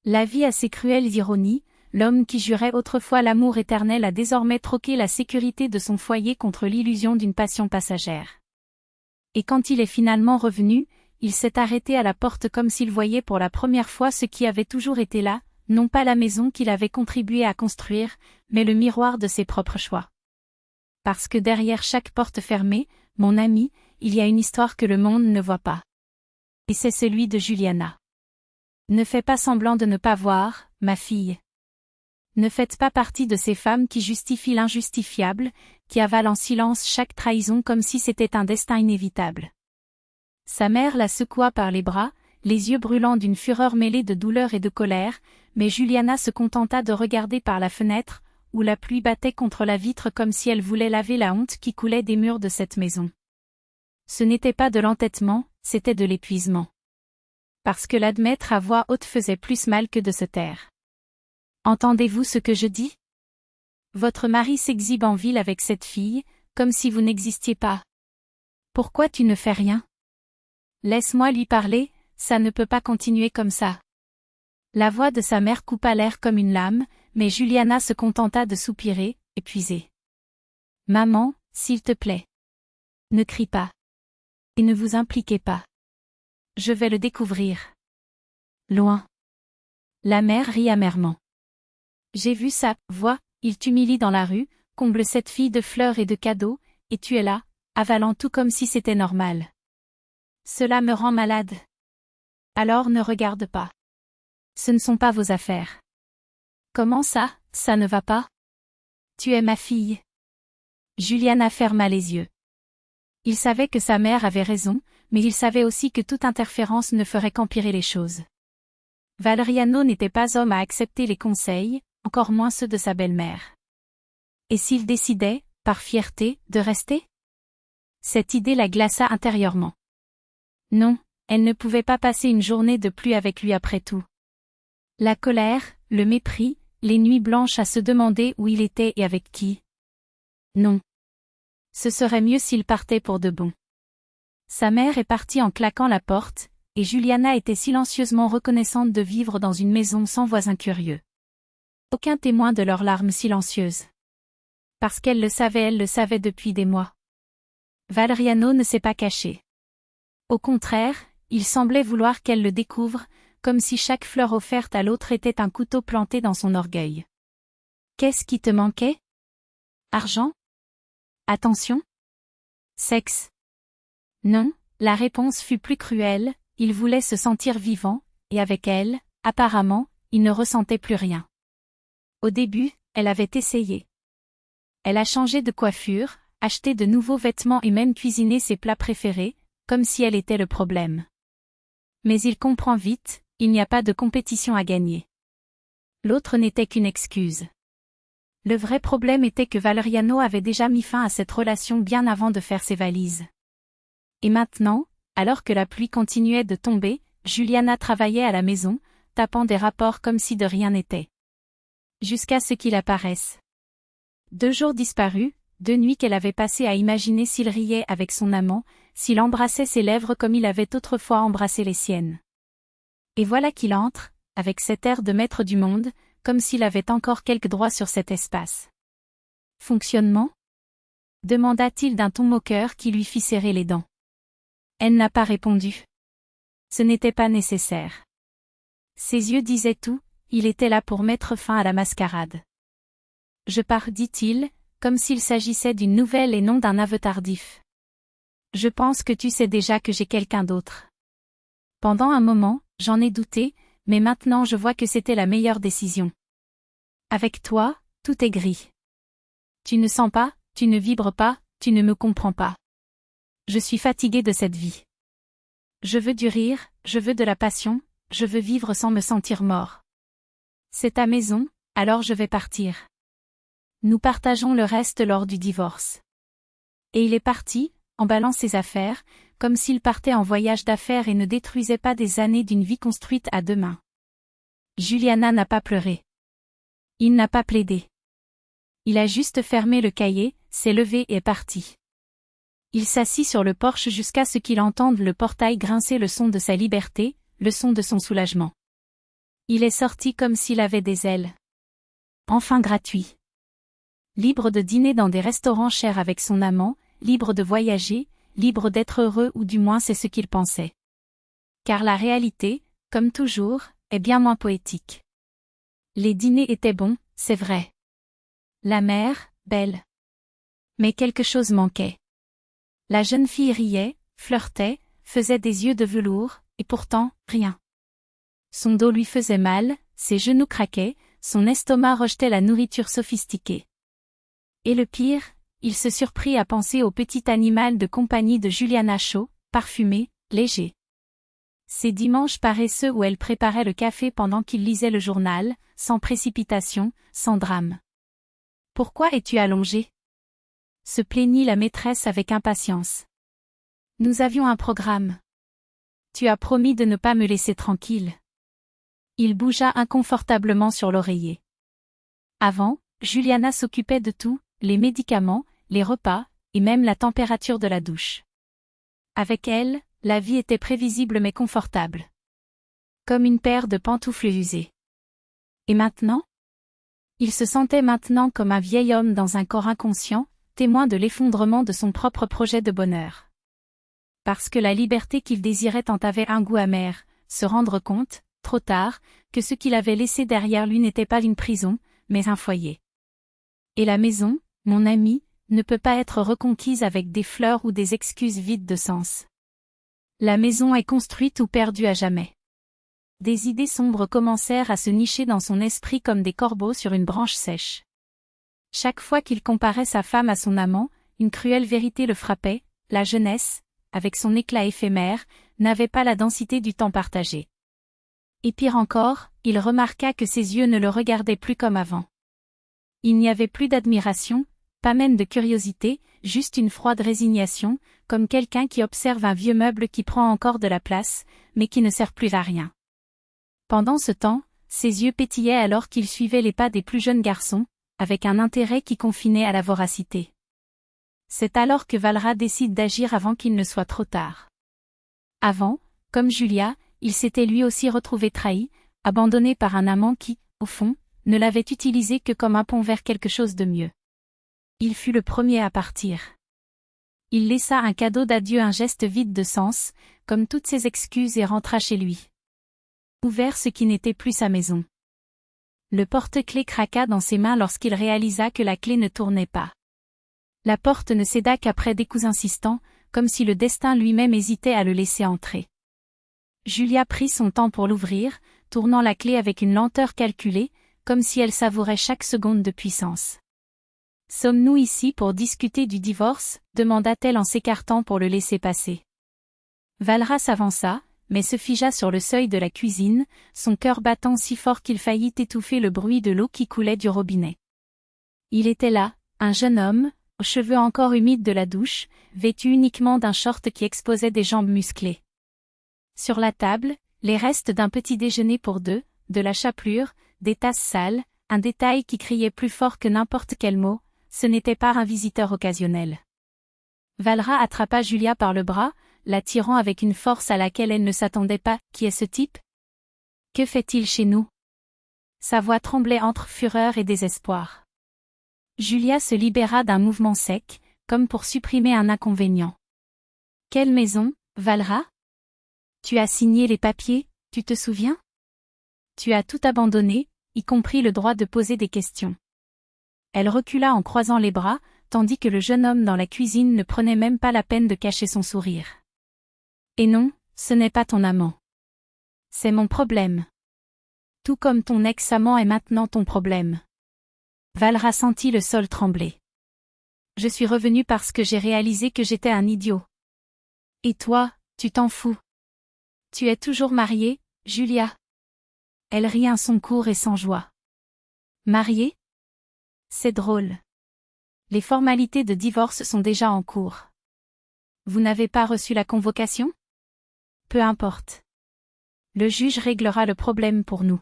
La vie a ses cruelles ironies, l'homme qui jurait autrefois l'amour éternel a désormais troqué la sécurité de son foyer contre l'illusion d'une passion passagère. Et quand il est finalement revenu, il s'est arrêté à la porte comme s'il voyait pour la première fois ce qui avait toujours été là, non pas la maison qu'il avait contribué à construire, mais le miroir de ses propres choix. Parce que derrière chaque porte fermée, mon ami, il y a une histoire que le monde ne voit pas. Et c'est celui de Juliana. Ne fais pas semblant de ne pas voir, ma fille. Ne faites pas partie de ces femmes qui justifient l'injustifiable, qui avalent en silence chaque trahison comme si c'était un destin inévitable. Sa mère la secoua par les bras, les yeux brûlants d'une fureur mêlée de douleur et de colère, mais Juliana se contenta de regarder par la fenêtre, où la pluie battait contre la vitre comme si elle voulait laver la honte qui coulait des murs de cette maison. Ce n'était pas de l'entêtement, c'était de l'épuisement. Parce que l'admettre à voix haute faisait plus mal que de se taire. Entendez-vous ce que je dis? Votre mari s'exhibe en ville avec cette fille, comme si vous n'existiez pas. Pourquoi tu ne fais rien? Laisse-moi lui parler, ça ne peut pas continuer comme ça. La voix de sa mère coupa l'air comme une lame, mais Juliana se contenta de soupirer, épuisée. Maman, s'il te plaît. Ne crie pas. Et ne vous impliquez pas. Je vais le découvrir. Loin. La mère rit amèrement. J'ai vu ça, vois, il t'humilie dans la rue, comble cette fille de fleurs et de cadeaux, et tu es là, avalant tout comme si c'était normal. Cela me rend malade. Alors ne regarde pas. Ce ne sont pas vos affaires. Comment ça ne va pas? Tu es ma fille. Juliana ferma les yeux. Il savait que sa mère avait raison, mais il savait aussi que toute interférence ne ferait qu'empirer les choses. Valeriano n'était pas homme à accepter les conseils, encore moins ceux de sa belle-mère. Et s'il décidait, par fierté, de rester? Cette idée la glaça intérieurement. Non, elle ne pouvait pas passer une journée de plus avec lui après tout. La colère, le mépris, les nuits blanches à se demander où il était et avec qui. Non. Ce serait mieux s'il partait pour de bon. Sa mère est partie en claquant la porte, et Juliana était silencieusement reconnaissante de vivre dans une maison sans voisins curieux. Aucun témoin de leurs larmes silencieuses. Parce qu'elle le savait depuis des mois. Valeriano ne s'est pas caché. Au contraire, il semblait vouloir qu'elle le découvre, comme si chaque fleur offerte à l'autre était un couteau planté dans son orgueil. Qu'est-ce qui te manquait? Argent? Attention? Sexe? Non, la réponse fut plus cruelle, il voulait se sentir vivant, et avec elle, apparemment, il ne ressentait plus rien. Au début, elle avait essayé. Elle a changé de coiffure, acheté de nouveaux vêtements et même cuisiné ses plats préférés, comme si elle était le problème. Mais il comprend vite, il n'y a pas de compétition à gagner. L'autre n'était qu'une excuse. Le vrai problème était que Valeriano avait déjà mis fin à cette relation bien avant de faire ses valises. Et maintenant, alors que la pluie continuait de tomber, Juliana travaillait à la maison, tapant des rapports comme si de rien n'était. Jusqu'à ce qu'il apparaisse. 2 jours disparus, 2 nuits qu'elle avait passées à imaginer s'il riait avec son amant, s'il embrassait ses lèvres comme il avait autrefois embrassé les siennes. Et voilà qu'il entre, avec cet air de maître du monde, comme s'il avait encore quelque droit sur cet espace. Fonctionnement? Demanda-t-il d'un ton moqueur qui lui fit serrer les dents. Elle n'a pas répondu. Ce n'était pas nécessaire. Ses yeux disaient tout, il était là pour mettre fin à la mascarade. Je pars, dit-il, comme s'il s'agissait d'une nouvelle et non d'un aveu tardif. Je pense que tu sais déjà que j'ai quelqu'un d'autre. Pendant un moment, j'en ai douté, mais maintenant je vois que c'était la meilleure décision. Avec toi, tout est gris. Tu ne sens pas, tu ne vibres pas, tu ne me comprends pas. Je suis fatiguée de cette vie. Je veux du rire, je veux de la passion, je veux vivre sans me sentir mort. C'est ta maison, alors je vais partir. Nous partageons le reste lors du divorce. Et il est parti, emballant ses affaires, comme s'il partait en voyage d'affaires et ne détruisait pas des années d'une vie construite à 2 mains. Juliana n'a pas pleuré. Il n'a pas plaidé. Il a juste fermé le cahier, s'est levé et est parti. Il s'assit sur le porche jusqu'à ce qu'il entende le portail grincer le son de sa liberté, le son de son soulagement. Il est sorti comme s'il avait des ailes. Enfin gratuit. Libre de dîner dans des restaurants chers avec son amant, libre de voyager, libre d'être heureux ou du moins c'est ce qu'il pensait. Car la réalité, comme toujours, est bien moins poétique. Les dîners étaient bons, c'est vrai. La mer, belle. Mais quelque chose manquait. La jeune fille riait, flirtait, faisait des yeux de velours, et pourtant, rien. Son dos lui faisait mal, ses genoux craquaient, son estomac rejetait la nourriture sophistiquée. Et le pire, il se surprit à penser au petit animal de compagnie de Juliana chaud, parfumé, léger. Ces dimanches paresseux où elle préparait le café pendant qu'il lisait le journal, sans précipitation, sans drame. « Pourquoi es-tu allongée ?» se plaignit la maîtresse avec impatience. « Nous avions un programme. Tu as promis de ne pas me laisser tranquille. » Il bougea inconfortablement sur l'oreiller. Avant, Juliana s'occupait de tout, les médicaments, les repas, et même la température de la douche. Avec elle, la vie était prévisible mais confortable. Comme une paire de pantoufles usées. Et maintenant ? Il se sentait maintenant comme un vieil homme dans un corps inconscient, témoin de l'effondrement de son propre projet de bonheur. Parce que la liberté qu'il désirait tant avait un goût amer, se rendre compte, trop tard, que ce qu'il avait laissé derrière lui n'était pas une prison, mais un foyer. Et la maison, mon ami, ne peut pas être reconquise avec des fleurs ou des excuses vides de sens. La maison est construite ou perdue à jamais. Des idées sombres commencèrent à se nicher dans son esprit comme des corbeaux sur une branche sèche. Chaque fois qu'il comparait sa femme à son amant, une cruelle vérité le frappait, la jeunesse, avec son éclat éphémère, n'avait pas la densité du temps partagé. Et pire encore, il remarqua que ses yeux ne le regardaient plus comme avant. Il n'y avait plus d'admiration, pas même de curiosité, juste une froide résignation, comme quelqu'un qui observe un vieux meuble qui prend encore de la place, mais qui ne sert plus à rien. Pendant ce temps, ses yeux pétillaient alors qu'il suivait les pas des plus jeunes garçons, avec un intérêt qui confinait à la voracité. C'est alors que Valra décide d'agir avant qu'il ne soit trop tard. Avant, comme Julia, il s'était lui aussi retrouvé trahi, abandonné par un amant qui, au fond, ne l'avait utilisé que comme un pont vers quelque chose de mieux. Il fut le premier à partir. Il laissa un cadeau d'adieu, un geste vide de sens, comme toutes ses excuses et rentra chez lui. Ouvert ce qui n'était plus sa maison. Le porte-clés craqua dans ses mains lorsqu'il réalisa que la clé ne tournait pas. La porte ne céda qu'après des coups insistants, comme si le destin lui-même hésitait à le laisser entrer. Julia prit son temps pour l'ouvrir, tournant la clé avec une lenteur calculée, comme si elle savourait chaque seconde de puissance. « Sommes-nous ici pour discuter du divorce ?» demanda-t-elle en s'écartant pour le laisser passer. Valra s'avança, mais se figea sur le seuil de la cuisine, son cœur battant si fort qu'il faillit étouffer le bruit de l'eau qui coulait du robinet. Il était là, un jeune homme, aux cheveux encore humides de la douche, vêtu uniquement d'un short qui exposait des jambes musclées. Sur la table, les restes d'un petit déjeuner pour deux, de la chapelure, des tasses sales, un détail qui criait plus fort que n'importe quel mot, ce n'était pas un visiteur occasionnel. Valra attrapa Julia par le bras, la tirant avec une force à laquelle elle ne s'attendait pas. « Qui est ce type ? Que fait-il chez nous ?» Sa voix tremblait entre fureur et désespoir. Julia se libéra d'un mouvement sec, comme pour supprimer un inconvénient. « Quelle maison, Valra ? Tu as signé les papiers, tu te souviens ? Tu as tout abandonné, y compris le droit de poser des questions. » Elle recula en croisant les bras, tandis que le jeune homme dans la cuisine ne prenait même pas la peine de cacher son sourire. « Et non, ce n'est pas ton amant. C'est mon problème. Tout comme ton ex-amant est maintenant ton problème. » Valra sentit le sol trembler. « Je suis revenue parce que j'ai réalisé que j'étais un idiot. Et toi, tu t'en fous. Tu es toujours mariée, Julia. » Elle rit un son court et sans joie. « Mariée ? C'est drôle. Les formalités de divorce sont déjà en cours. Vous n'avez pas reçu la convocation ? Peu importe. Le juge réglera le problème pour nous.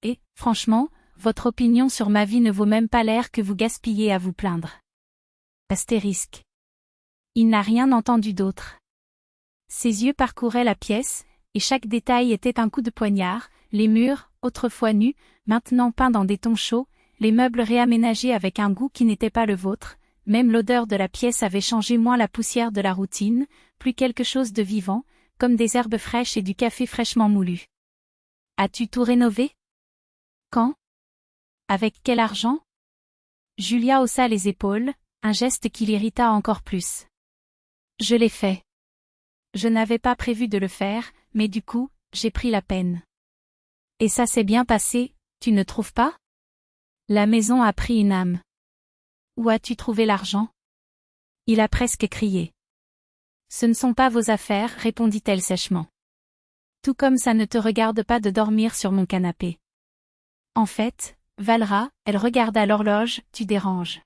Et, franchement, votre opinion sur ma vie ne vaut même pas l'air que vous gaspillez à vous plaindre. Astérisque. Il n'a rien entendu d'autre. Ses yeux parcouraient la pièce, et chaque détail était un coup de poignard, Les murs, autrefois nus, maintenant peints dans des tons chauds, les meubles réaménagés avec un goût qui n'était pas le vôtre, même l'odeur de la pièce avait changé, moins la poussière de la routine, plus quelque chose de vivant, comme des herbes fraîches et du café fraîchement moulu. As-tu tout rénové? Quand? Avec quel argent? Julia haussa les épaules, un geste qui l'irrita encore plus. Je l'ai fait. Je n'avais pas prévu de le faire, mais du coup, j'ai pris la peine. Et ça s'est bien passé, tu ne trouves pas? La maison a pris une âme. Où as-tu trouvé l'argent? Il a presque crié. Ce ne sont pas vos affaires, répondit-elle sèchement. Tout comme ça ne te regarde pas de dormir sur mon canapé. En fait, Valra, elle regarda l'horloge, tu déranges.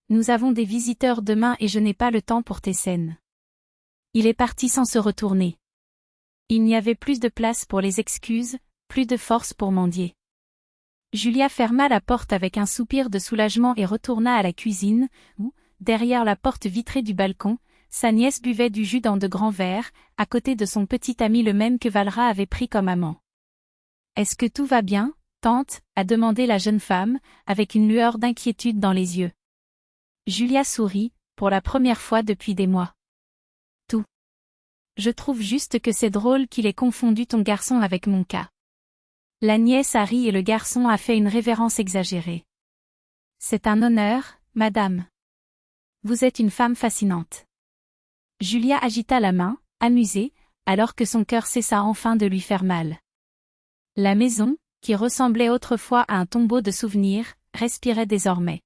Nous avons des visiteurs demain et je n'ai pas le temps pour tes scènes. Il est parti sans se retourner. Il n'y avait plus de place pour les excuses, plus de force pour mendier. Julia ferma la porte avec un soupir de soulagement et retourna à la cuisine, où, derrière la porte vitrée du balcon, sa nièce buvait du jus dans de grands verres, à côté de son petit ami, le même que Valra avait pris comme amant. « Est-ce que tout va bien, tante ?» a demandé la jeune femme, avec une lueur d'inquiétude dans les yeux. Julia sourit, pour la première fois depuis des mois. « Tout. Je trouve juste que c'est drôle qu'il ait confondu ton garçon avec mon cas. » La nièce a ri et le garçon a fait une révérence exagérée. « C'est un honneur, madame. Vous êtes une femme fascinante. » Julia agita la main, amusée, alors que son cœur cessa enfin de lui faire mal. La maison, qui ressemblait autrefois à un tombeau de souvenirs, respirait désormais.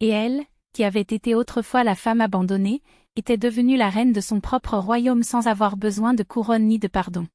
Et elle, qui avait été autrefois la femme abandonnée, était devenue la reine de son propre royaume sans avoir besoin de couronne ni de pardon.